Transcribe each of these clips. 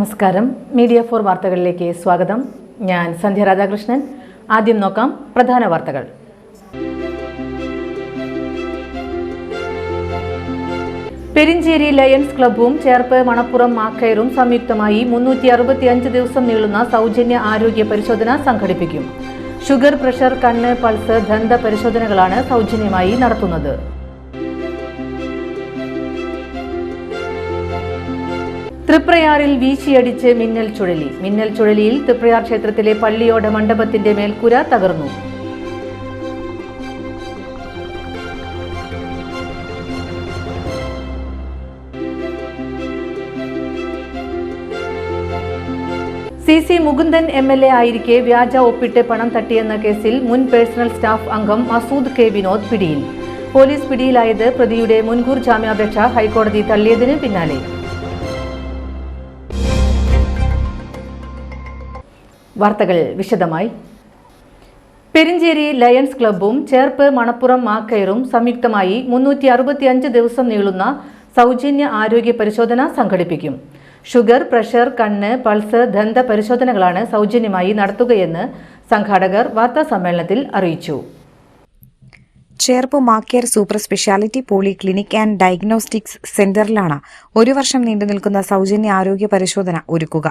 നമസ്കാരം. മീഡിയ 4 വാർത്തകളിലേക്ക് സ്വാഗതം. ഞാൻ സന്ധ്യ രാധാകൃഷ്ണൻ. ആദ്യം നോക്കാം പ്രധാന വാർത്തകൾ. പെരിഞ്ചേരി ലയൺസ് ക്ലബ്ബും ചേർപ്പ് മണപ്പുറം മാക്കയറും സംയുക്തമായി 365 ദിവസം നീളുന്ന സൗജന്യ ആരോഗ്യ പരിശോധന സംഘടിപ്പിക്കും. ഷുഗർ, പ്രഷർ, കണ്ണ്, പൾസ്, ദന്ത പരിശോധനകളാണ് സൗജന്യമായി നടത്തുന്നത്. തൃപ്രയാറിൽ വീശിയടിച്ച് മിന്നൽ ചുഴലി. മിന്നൽ ചുഴലിയിൽ തൃപ്രയാർ ക്ഷേത്രത്തിലെ പള്ളിയോട മണ്ഡപത്തിന്റെ മേൽക്കൂര തകർന്നു. CC മുകുന്ദൻ MLA ആയിരിക്കെ വ്യാജ ഒപ്പിട്ട് പണം തട്ടിയെന്ന കേസിൽ മുൻ പേഴ്സണൽ സ്റ്റാഫ് അംഗം മസൂദ് K. വിനോദ് പിടിയിൽ. പോലീസ് പിടിയിലായത് പ്രതിയുടെ മുൻകൂർ ജാമ്യാപേക്ഷ ഹൈക്കോടതി തള്ളിയതിന് പിന്നാലെ. വാർത്തകൾ വിശദമായി. പെരിഞ്ചേരി ലയൺസ് ക്ലബ്ബും ചേർപ്പ് മണപ്പുറം മാക്കയറും സംയുക്തമായി 365 ദിവസം നീളുന്ന സൗജന്യ ആരോഗ്യ പരിശോധന സംഘടിപ്പിക്കും. ഷുഗർ, പ്രഷർ, കണ്ണ്, പൾസ്, ദന്ത പരിശോധനകളാണ് സൗജന്യമായി നടത്തുകയെന്ന് സംഘാടകർ വാർത്താസമ്മേളനത്തിൽ അറിയിച്ചു. Cherpu Macare super speciality polyclinic and diagnostics സെന്ററിലാണ് 1 വർഷം നീണ്ടുനിൽക്കുന്ന സൗജന്യ ആരോഗ്യ പരിശോധന ഒരുക്കുക.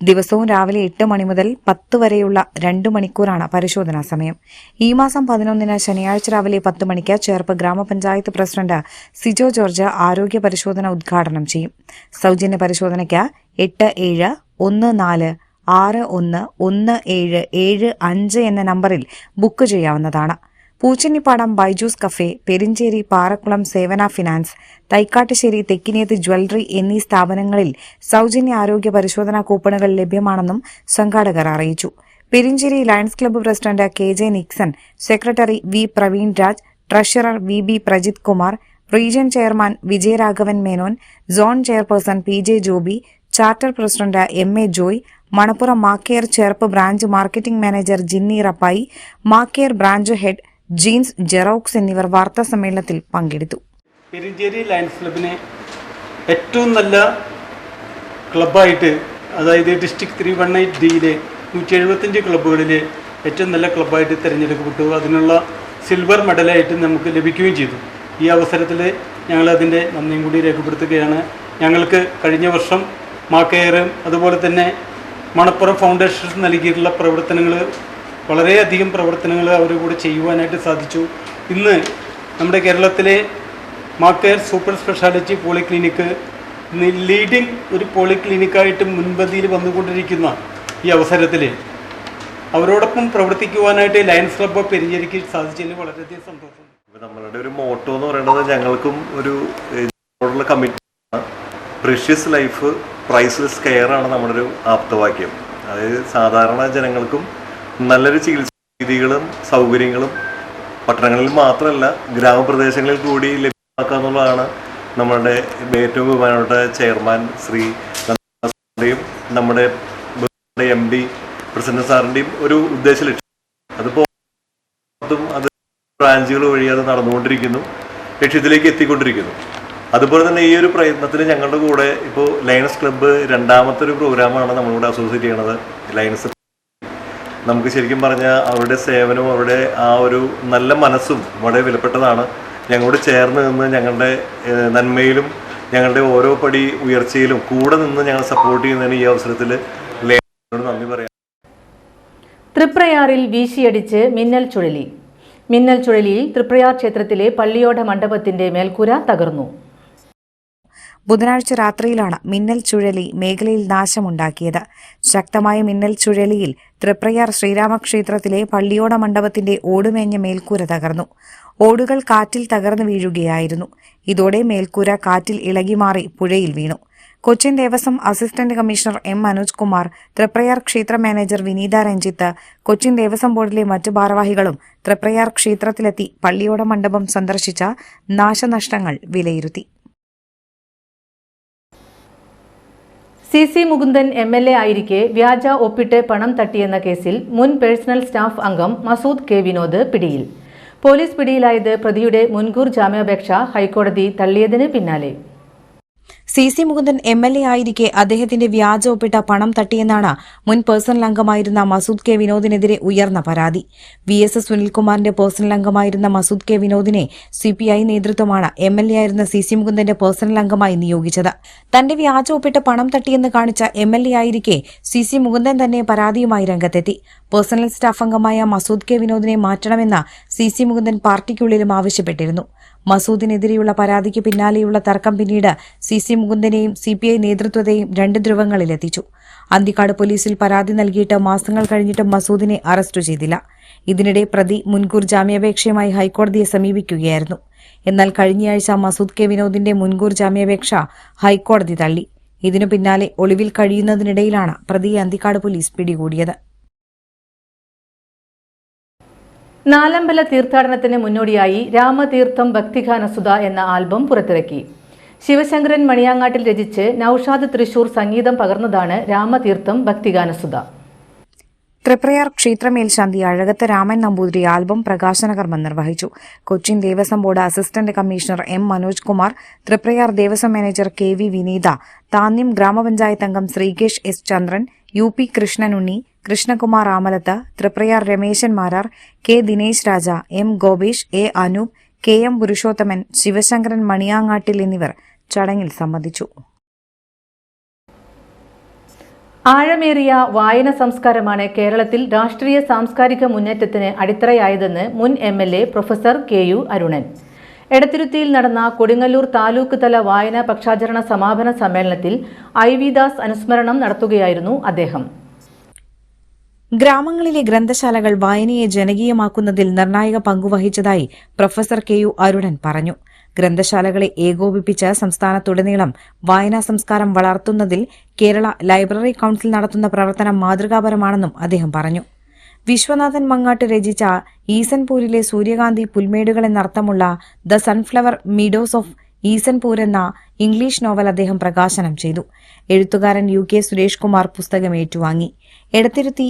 ദിവസവും രാവിലെ 8 മണി മുതൽ 10 വരെയുള്ള 2 മണിക്കൂറാണ് പരിശോധനാ സമയം. ഈ മാസം 11 ശനിയാഴ്ച രാവിലെ 10 മണിക്ക് ചേർപ്പ് ഗ്രാമപഞ്ചായത്ത് പ്രസിഡന്റ് സിജോ ജോർജ് ആരോഗ്യ പരിശോധന ഉദ്ഘാടനം ചെയ്യും. സൗജന്യ പരിശോധനയ്ക്ക് 8714611775 എന്ന നമ്പറിൽ ബുക്ക് ചെയ്യാവുന്നതാണ്. പൂച്ചന്നിപ്പാടം ബൈജൂസ് കഫേ, പെരിഞ്ചേരി പാറക്കുളം സേവന ഫിനാൻസ്, തൈക്കാട്ടുശ്ശേരി തെക്കിനിയത്ത് ജ്വല്ലറി എന്നീ സ്ഥാപനങ്ങളിൽ സൗജന്യ ആരോഗ്യ പരിശോധനാ കൂപ്പണുകൾ ലഭ്യമാണെന്നും സംഘാടകർ അറിയിച്ചു. Perinchery Lions club president KJ Nixon, secretary V. Praveen Raj, treasurer VB Prajith Kumar, region chairman Vijayaraghavan Menon, zone chairperson PJ Joby, charter president MA Joy, Manappuram Macare Cherpu branch marketing manager Jinny Rappai, Macare branch head Jeans Jerox എന്നിവർ വാർത്താ സമ്മേളനത്തിൽ പങ്കെടുത്തു. പെരിഞ്ചേരി ലയൺസ് ക്ലബിനെ ഏറ്റവും നല്ല ക്ലബ്ബായിട്ട്, അതായത് ഡിസ്ട്രിക്ട് 318Dയിലെ 175 ക്ലബ്ബുകളിൽ ഏറ്റവും നല്ല ക്ലബ്ബായിട്ട് തിരഞ്ഞെടുക്കപ്പെട്ടു. അതിനുള്ള സിൽവർ മെഡലായിട്ട് നമുക്ക് ലഭിക്കുകയും ചെയ്തു. ഈ അവസരത്തിൽ ഞങ്ങളതിൻ്റെ നന്ദിയും കൂടി രേഖപ്പെടുത്തുകയാണ്. ഞങ്ങൾക്ക് കഴിഞ്ഞ വർഷം മാക്കയറും അതുപോലെ തന്നെ മണപ്പുറം ഫൗണ്ടേഷൻ നൽകിയിട്ടുള്ള പ്രവർത്തനങ്ങൾ, വളരെയധികം പ്രവർത്തനങ്ങൾ അവരുടെ കൂടെ ചെയ്യുവാനായിട്ട് സാധിച്ചു. ഇന്ന് നമ്മുടെ കേരളത്തിലെ മാക്കയർ സൂപ്പർ സ്പെഷ്യാലിറ്റി പോളിക്ലിനിക്ക് ലീഡിംഗ് ഒരു പോളിക്ലിനിക്കായിട്ട് മുൻപന്തിയിൽ വന്നുകൊണ്ടിരിക്കുന്ന ഈ അവസരത്തിൽ അവരോടൊപ്പം പ്രവർത്തിക്കുവാനായിട്ട് ലയൺസ് ക്ലബ്ബ് പെരിഞ്ചേരിക്ക് സാധിച്ചതിൽ വളരെയധികം സന്തോഷം. നമ്മളുടെ ഒരു മോട്ടോ എന്ന് പറയുന്നത് ഞങ്ങൾക്കും ഒരു കമ്മിറ്റിയാണ്. പ്രീഷ്യസ് ലൈഫ്, പ്രൈസ്ലെസ് കെയർ ആണ് നമ്മുടെ ഒരു ആപ്തവാക്യം. അതായത് സാധാരണ ജനങ്ങൾക്കും നല്ലൊരു ചികിത്സാ രീതികളും സൗകര്യങ്ങളും പട്ടണങ്ങളിൽ മാത്രമല്ല ഗ്രാമപ്രദേശങ്ങളിൽ കൂടി ലഭ്യമാക്കുക എന്നുള്ളതാണ് നമ്മളുടെ ഏറ്റവും ബഹുമാനപ്പെട്ട ചെയർമാൻ ശ്രീ നന്ദയും നമ്മുടെ MD പ്രസിഡന്റ് സാറിൻ്റെയും ഒരു ഉദ്ദേശ ലക്ഷ്യം. അതിപ്പോൾ അത് ബ്രാഞ്ചുകൾ വഴി അത് നടന്നുകൊണ്ടിരിക്കുന്നു, ലക്ഷ്യത്തിലേക്ക് എത്തിക്കൊണ്ടിരിക്കുന്നു. അതുപോലെ തന്നെ ഈ ഒരു പ്രയത്നത്തിൽ ഞങ്ങളുടെ കൂടെ ഇപ്പോൾ ലയൺസ് ക്ലബ്ബ് രണ്ടാമത്തെ ഒരു പ്രോഗ്രാമാണ് നമ്മളിവിടെ അസോസിയേറ്റ് ചെയ്യണത്. ലയൺസ് നമുക്ക് ശരിക്കും പറഞ്ഞാൽ അവരുടെ സേവനവും അവരുടെ ആ ഒരു നല്ല മനസ്സും വളരെ വിലപ്പെട്ടതാണ്. ഞങ്ങളോട് ചേർന്ന് നിന്ന് ഞങ്ങളുടെ നന്മയിലും ഞങ്ങളുടെ ഓരോ പടി ഉയർച്ചയിലും കൂടെ നിന്ന് ഞങ്ങൾ സപ്പോർട്ട് ചെയ്യുന്നതിന് ഈ അവസരത്തിൽ ലയൺസിനോട് നന്ദി പറയാം. തൃപ്രയാറിൽ വീശിയടിച്ച് മിന്നൽ ചുഴലി. മിന്നൽ ചുഴലിയിൽ തൃപ്രയാർ ക്ഷേത്രത്തിലെ പള്ളിയോട മണ്ഡപത്തിന്റെ മേൽക്കൂര തകർന്നു. ബുധനാഴ്ച രാത്രിയിലാണ് മിന്നൽ ചുഴലി മേഖലയിൽ നാശമുണ്ടാക്കിയത്. ശക്തമായ മിന്നൽ ചുഴലിയിൽ തൃപ്രയാർ ശ്രീരാമക്ഷേത്രത്തിലെ പള്ളിയോട മണ്ഡപത്തിന്റെ ഓടുമേഞ്ഞ മേൽക്കൂര തകർന്നു. ഓടുകൾ കാറ്റിൽ തകർന്നു വീഴുകയായിരുന്നു. ഇതോടെ മേൽക്കൂര കാറ്റിൽ ഇളകിമാറി പുഴയിൽ വീണു. Cochin Devaswom assistant commissioner M. Manoj Kumar, Triprayar ക്ഷേത്ര മാനേജർ വിനീത രഞ്ജിത്ത്, കൊച്ചിൻ ദേവസ്വം ബോർഡിലെ മറ്റു ഭാരവാഹികളും തൃപ്രയാർ ക്ഷേത്രത്തിലെത്തി പള്ളിയോട മണ്ഡപം സന്ദർശിച്ച നാശനഷ്ടങ്ങൾ വിലയിരുത്തി. CC മുകുന്ദൻ MLA ആയിരിക്കെ വ്യാജ ഒപ്പിട്ട് പണം തട്ടിയെന്ന കേസിൽ മുൻ പേഴ്സണൽ സ്റ്റാഫ് അംഗം മസൂദ് K. വിനോദ് പിടിയിൽ. പോലീസ് പിടിയിലായത് പ്രതിയുടെ മുൻകൂർ ജാമ്യാപേക്ഷ ഹൈക്കോടതി തള്ളിയതിന് പിന്നാലെ. CC മുകുന്ദൻ MLA ആയിരിക്കെ അദ്ദേഹത്തിന്റെ വ്യാജ ഒപ്പിട്ട പണം തട്ടിയെന്നാണ് മുൻ പേഴ്സണൽ അംഗമായിരുന്ന മസൂദ് കെ വിനോദിനെതിരെ ഉയർന്ന പരാതി. VSS സുനിൽകുമാറിന്റെ പേഴ്സണൽ അംഗമായിരുന്ന മസൂദ് കെ വിനോദിനെ CPI നേതൃത്വമാണ് MLA ആയിരുന്ന CC മുകുന്ദന്റെ പേഴ്സണൽ അംഗമായി നിയോഗിച്ചത്. തന്റെ വ്യാജ ഒപ്പിട്ട് പണം തട്ടിയെന്ന് കാണിച്ച MLA ആയിരിക്കെ CC മുകുന്ദൻ തന്നെ പരാതിയുമായി രംഗത്തെത്തി. പേഴ്സണൽ സ്റ്റാഫ് അംഗമായ മസൂദ് കെ വിനോദിനെ മാറ്റണമെന്ന് CC മുകുന്ദൻ പാർട്ടിക്കുള്ളിലും ആവശ്യപ്പെട്ടിരുന്നു. മസൂദിനെതിരെയുള്ള പരാതിക്ക് പിന്നാലെയുള്ള തർക്കം പിന്നീട് CC മുകുന്ദനെയും CPI നേതൃത്വത്തെയും രണ്ട് ധ്രുവങ്ങളിലെത്തിച്ചു. അന്തിക്കാട് പോലീസിൽ പരാതി നൽകിയിട്ട് മാസങ്ങൾ കഴിഞ്ഞിട്ടും മസൂദിനെ അറസ്റ്റ് ചെയ്തില്ല. ഇതിനിടെ പ്രതി മുൻകൂർ ജാമ്യാപേക്ഷയുമായി ഹൈക്കോടതിയെ സമീപിക്കുകയായിരുന്നു. എന്നാൽ കഴിഞ്ഞയാഴ്ച മസൂദ് കെ വിനോദിന്റെ മുൻകൂർ ജാമ്യാപേക്ഷ ഹൈക്കോടതി തള്ളി. ഇതിനു പിന്നാലെ ഒളിവിൽ കഴിയുന്നതിനിടയിലാണ് പ്രതിയെ അന്തിക്കാട് പോലീസ് പിടികൂടിയത്. നാലമ്പല തീർത്ഥാടനത്തിന് മുന്നോടിയായി രാമതീർത്ഥം ഭക്തിഗാനസുധ എന്ന ആൽബം പുറത്തിറക്കി. ശിവശങ്കരൻ മണിയാങ്ങാട്ടിൽ രചിച്ച് നൌഷാദ് തൃശൂർ സംഗീതം പകർന്നതാണ് രാമതീർത്ഥം ഭക്തിഗാനസുധ. തൃപ്രയാർ ക്ഷേത്രമേൽശാന്തി അഴകത്ത് രാമൻ നമ്പൂതിരി ആൽബം പ്രകാശന കർമ്മം നിർവഹിച്ചു. Cochin Devaswom board assistant commissioner M. Manoj Kumar, Triprayar Devaswom manager KV. Vineetha, Thanyam ഗ്രാമപഞ്ചായത്ത് അംഗം Sreekesh S. Chandran, UP Krishnanunni, Krishnakumar Amalath, Triprayar Rameshan Marar, K. Dinesh Raja, M. Gopesh, A. Anoop, KM. Purushothaman, Sivasankaran മണിയാങ്ങാട്ടിൽ എന്നിവർ ചടങ്ങിൽ സംബന്ധിച്ചു. ആഴമേറിയ വായന സംസ്കാരമാണ് കേരളത്തിൽ രാഷ്ട്രീയ സാംസ്കാരിക മുന്നേറ്റത്തിന് അടിത്തറയായതെന്ന് മുൻ MLA പ്രൊഫസർ KU അരുണൻ. എടത്തിരുത്തിയിൽ നടന്ന കൊടുങ്ങല്ലൂർ താലൂക്ക് തല വായനാ പക്ഷാചരണ സമാപന സമ്മേളനത്തിൽ IV ദാസ് അനുസ്മരണം നടത്തുകയായിരുന്നു അദ്ദേഹം. ഗ്രാമങ്ങളിലെ ഗ്രന്ഥശാലകൾ വായനയെ ജനകീയമാക്കുന്നതിൽ നിർണായക പങ്കുവഹിച്ചതായി പ്രൊഫസർ KU അരുണൻ പറഞ്ഞു. ഗ്രന്ഥശാലകളെ ഏകോപിപ്പിച്ച് സംസ്ഥാനത്തുടനീളം വായനാ സംസ്കാരം വളർത്തുന്നതിൽ കേരള ലൈബ്രറി കൌൺസിൽ നടത്തുന്ന പ്രവർത്തനം മാതൃകാപരമാണെന്നും അദ്ദേഹം പറഞ്ഞു. വിശ്വനാഥൻ മങ്ങാട്ട് രചിച്ച ഈസൻപൂരിലെ സൂര്യകാന്തി പുൽമേടുകൾ എന്നർത്ഥമുള്ള ദ സൺഫ്ലവർ മീഡോസ് ഓഫ് ഈസൻപൂർ എന്ന ഇംഗ്ലീഷ് നോവൽ അദ്ദേഹം പ്രകാശനം ചെയ്തു. എഴുത്തുകാരൻ UK സുരേഷ് കുമാർ പുസ്തകം ഏറ്റുവാങ്ങി. എടത്തിരുത്തി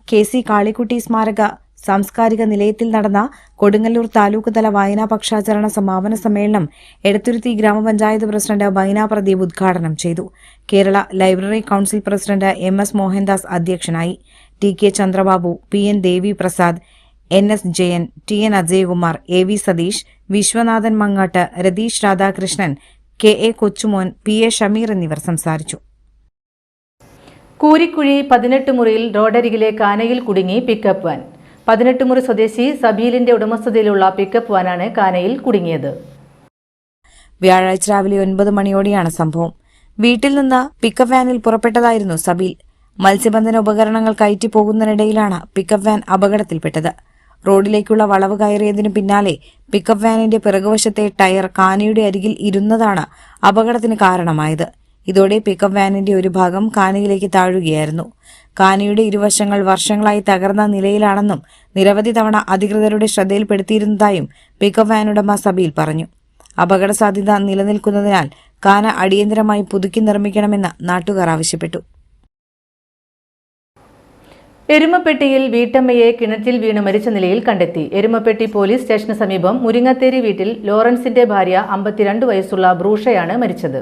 KC കാളിക്കുട്ടി സ്മാരക സാംസ്കാരിക നിലയത്തിൽ നടന്ന കൊടുങ്ങല്ലൂർ താലൂക്ക് തല വായനാ പക്ഷാചരണ സമാപന സമ്മേളനം എടത്തുരുത്തി ഗ്രാമപഞ്ചായത്ത് പ്രസിഡന്റ് ബൈന പ്രദീപ് ഉദ്ഘാടനം ചെയ്തു. Kerala library council president MS Mohandas അധ്യക്ഷനായി. TK ചന്ദ്രബാബു, PN ദേവി Prasad, NS Jayan, TN Ajayakumar, AV Satheesh, Viswanathan Mangattu, Ratheesh Radhakrishnan, KA കൊച്ചുമോൻ, PA ഷമീർ എന്നിവർ സംസാരിച്ചു. കൂരിക്കുഴി 18 മുറിയിൽ റോഡരികിലെ കാനയിൽ കുടുങ്ങി പിക്കപ്പ് വാൻ. 18 മുറി സ്വദേശി സബീലിന്റെ ഉടമസ്ഥതയിലുള്ള പിക്കപ്പ് വാനാണ് കാനയിൽ കുടുങ്ങിയത്. വ്യാഴാഴ്ച രാവിലെ 9 മണിയോടെയാണ് സംഭവം. വീട്ടിൽ നിന്ന് പിക്കപ്പ് വാനിൽ പുറപ്പെട്ടതായിരുന്നു സബീൽ. മത്സ്യബന്ധന ഉപകരണങ്ങൾ കയറ്റി പോകുന്നതിനിടയിലാണ് പിക്കപ്പ് വാൻ അപകടത്തിൽപ്പെട്ടത്. റോഡിലേക്കുള്ള വളവ് കയറിയതിനു പിന്നാലെ പിക്കപ്പ് വാനിന്റെ പിറകുവശത്തെ ടയർ കാനയുടെ അരികിൽ ഇരുന്നതാണ് അപകടത്തിന് കാരണമായത്. ഇതോടെ പിക്കപ്പ് വാനിന്റെ ഒരു ഭാഗം കാനയിലേക്ക് താഴുകയായിരുന്നു. കാനയുടെ ഇരുവശങ്ങൾ വർഷങ്ങളായി തകർന്ന നിലയിലാണെന്നും നിരവധി തവണ അധികൃതരുടെ ശ്രദ്ധയിൽപ്പെടുത്തിയിരുന്നതായും പിക്കപ്പ് വാൻ ഉടമ സബീൽ പറഞ്ഞു. അപകട സാധ്യത നിലനിൽക്കുന്നതിനാൽ കാന അടിയന്തരമായി പുതുക്കി നിർമ്മിക്കണമെന്ന് നാട്ടുകാർ ആവശ്യപ്പെട്ടു. എരുമപ്പെട്ടിയിൽ വീട്ടമ്മയെ കിണറ്റിൽ വീണ് മരിച്ച നിലയിൽ കണ്ടെത്തി. എരുമപ്പെട്ടി പോലീസ് സ്റ്റേഷന് സമീപം മുരിങ്ങത്തേരി വീട്ടിൽ ലോറൻസിന്റെ ഭാര്യ 52 വയസ്സുള്ള ബ്രൂഷയാണ് മരിച്ചത്.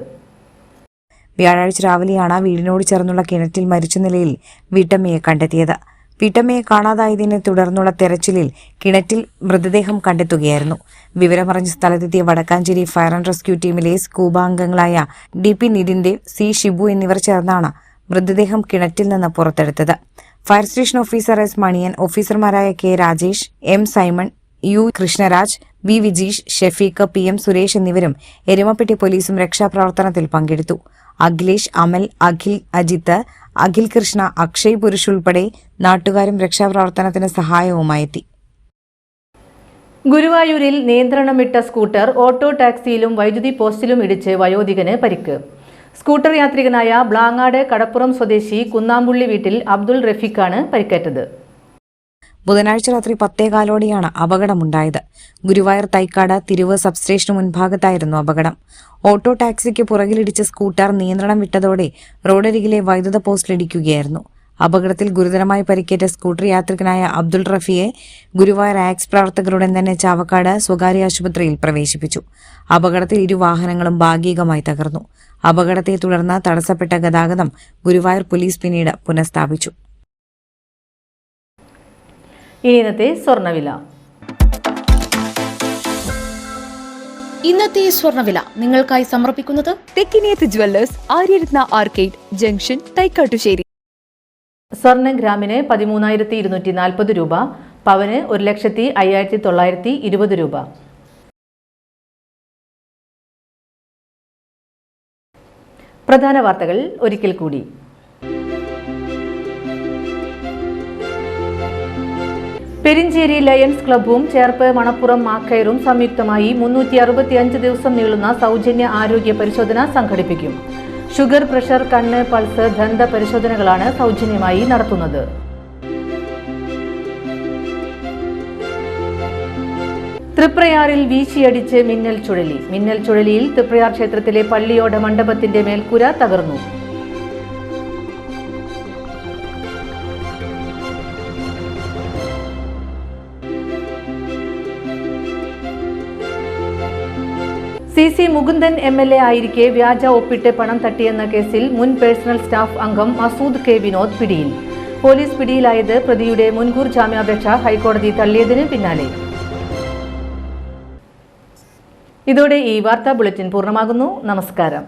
വ്യാഴാഴ്ച രാവിലെയാണ് വീടിനോട് ചേർന്നുള്ള കിണറ്റിൽ മരിച്ച നിലയിൽ വീട്ടമ്മയെ കണ്ടെത്തിയത്. വീട്ടമ്മയെ കാണാതായതിനെ തുടർന്നുള്ള തെരച്ചിലിൽ കിണറ്റിൽ മൃതദേഹം കണ്ടെത്തുകയായിരുന്നു. വിവരമറിഞ്ഞ സ്ഥലത്തെത്തിയ വടക്കാഞ്ചേരി ഫയർ ആൻഡ് റെസ്ക്യൂ ടീമിലെ സ്കൂബ അംഗങ്ങളായ DP നിതിൻദേവ്, C ഷിബു എന്നിവർ ചേർന്നാണ് മൃതദേഹം കിണറ്റിൽ നിന്ന് പുറത്തെടുത്തത്. Fire station officer S Maniyan, ഓഫീസർമാരായ K Rajesh, M Simon, U Krishnaraj, V Vijeesh, Shefeeq, PM Suresh എന്നിവരും എരുമപ്പെട്ടി പോലീസും രക്ഷാപ്രവർത്തനത്തിൽ പങ്കെടുത്തു. അഖിലേഷ്, അമൽ, അഖിൽ, അജിത്ത്, അഖിൽ കൃഷ്ണ, അക്ഷയ് പുരുഷ് ഉൾപ്പെടെ നാട്ടുകാരും രക്ഷാപ്രവർത്തനത്തിന് സഹായവുമായെത്തി. ഗുരുവായൂരിൽ നിയന്ത്രണം വിട്ട സ്കൂട്ടർ ഓട്ടോ ടാക്സിയിലും വൈദ്യുതി പോസ്റ്റിലും ഇടിച്ച് വയോധികന് പരിക്ക്. സ്കൂട്ടർ യാത്രികനായ ബ്ലാങ്ങാട് കടപ്പുറം സ്വദേശി കുന്നാമ്പുള്ളി വീട്ടിൽ അബ്ദുൾ റഫീഖാണ് പരിക്കേറ്റത്. ബുധനാഴ്ച രാത്രി 10:15 അപകടമുണ്ടായത്. ഗുരുവായൂർ തൈക്കാട് തിരുവ് സബ്സ്റ്റേഷന് മുൻഭാഗത്തായിരുന്നു അപകടം. ഓട്ടോ ടാക്സിക്ക് പുറകിലിടിച്ച സ്കൂട്ടർ നിയന്ത്രണം വിട്ടതോടെ റോഡരികിലെ വൈദ്യുത പോസ്റ്റിലിടിക്കുകയായിരുന്നു. അപകടത്തിൽ ഗുരുതരമായി പരിക്കേറ്റ സ്കൂട്ടർ യാത്രികനായ അബ്ദുൾ റഫിയെ ഗുരുവായൂർ ആക്സ് പ്രവർത്തകരുടൻ തന്നെ ചാവക്കാട് സ്വകാര്യ ആശുപത്രിയിൽ പ്രവേശിപ്പിച്ചു. അപകടത്തിൽ 2 വാഹനങ്ങളും ഭാഗികമായി തകർന്നു. അപകടത്തെ തുടർന്ന് തടസ്സപ്പെട്ട ഗതാഗതം ഗുരുവായൂർ പോലീസ് പിന്നീട് പുനഃസ്ഥാപിച്ചു. ഇന്നത്തെ സ്വർണ്ണവില. ഇന്നത്തെ സ്വർണ്ണവില നിങ്ങൾക്കായി സമർപ്പിക്കുന്നത് Thekkiniyath jewellers, Aryaratna arcade junction, Thaikkattussery. സ്വർണ്ണം ഗ്രാമിന് 13,240 രൂപ, പവന് 1,05,920 രൂപ. പ്രധാന വാർത്തകൾ ഒരിക്കൽ കൂടി. പെരിഞ്ചേരി ലയൺസ് ക്ലബ്ബും ചേർപ്പ് മണപ്പുറം മാക്കയറും സംയുക്തമായി 365 ദിവസം നീളുന്ന സൗജന്യ ആരോഗ്യ പരിശോധന സംഘടിപ്പിക്കും. ഷുഗർ, പ്രഷർ, കണ്ണ്, പൾസ്, ദന്ത പരിശോധനകളാണ് സൗജന്യമായി നടത്തുന്നത്. തൃപ്രയാറിൽ വീശിയടിച്ച് മിന്നൽ ചുഴലി. മിന്നൽ ചുഴലിയിൽ തൃപ്രയാർ ക്ഷേത്രത്തിലെ പള്ളിയോട മണ്ഡപത്തിന്റെ മേൽക്കൂര തകർന്നു. CC മുകുന്ദൻ MLA ആയിരിക്കെ വ്യാജ ഒപ്പിട്ട് പണം തട്ടിയെന്ന കേസിൽ മുൻ പേഴ്സണൽ സ്റ്റാഫ് അംഗം മസൂദ് K വിനോദ് പിടിയിൽ. പോലീസ് പിടിയിലായത് പ്രതിയുടെ മുൻകൂർ ജാമ്യാപേക്ഷ ഹൈക്കോടതി തള്ളിയതിന് പിന്നാലെ. ഇതോടെ ഈ വാർത്താ ബുള്ളറ്റിൻ പൂർണ്ണമാകുന്നു. നമസ്കാരം.